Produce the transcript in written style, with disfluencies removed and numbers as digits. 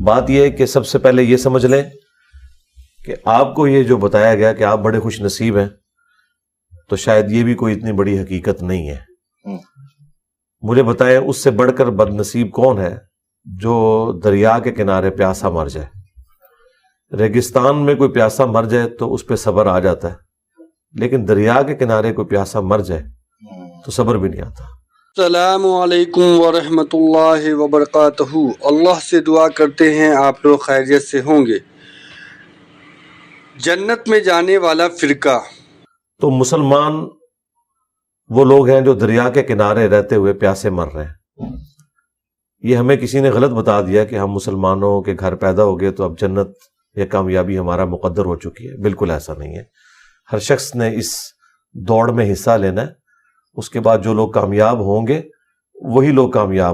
بات یہ ہے کہ سب سے پہلے یہ سمجھ لیں کہ آپ کو یہ جو بتایا گیا کہ آپ بڑے خوش نصیب ہیں، تو شاید یہ بھی کوئی اتنی بڑی حقیقت نہیں ہے۔ مجھے بتائیں اس سے بڑھ کر بد نصیب کون ہے جو دریا کے کنارے پیاسا مر جائے؟ ریگستان میں کوئی پیاسا مر جائے تو اس پہ صبر آ جاتا ہے، لیکن دریا کے کنارے کوئی پیاسا مر جائے تو صبر بھی نہیں آتا۔ السلام علیکم ورحمۃ اللہ وبرکاتہ۔ اللہ سے دعا کرتے ہیں آپ لوگ خیریت سے ہوں گے۔ جنت میں جانے والا فرقہ۔ تو مسلمان وہ لوگ ہیں جو دریا کے کنارے رہتے ہوئے پیاسے مر رہے ہیں۔ یہ ہمیں کسی نے غلط بتا دیا کہ ہم مسلمانوں کے گھر پیدا ہو گئے تو اب جنت یا کامیابی ہمارا مقدر ہو چکی ہے۔ بالکل ایسا نہیں ہے۔ ہر شخص نے اس دوڑ میں حصہ لینا ہے، اس کے بعد جو لوگ کامیاب ہوں گے وہی لوگ کامیاب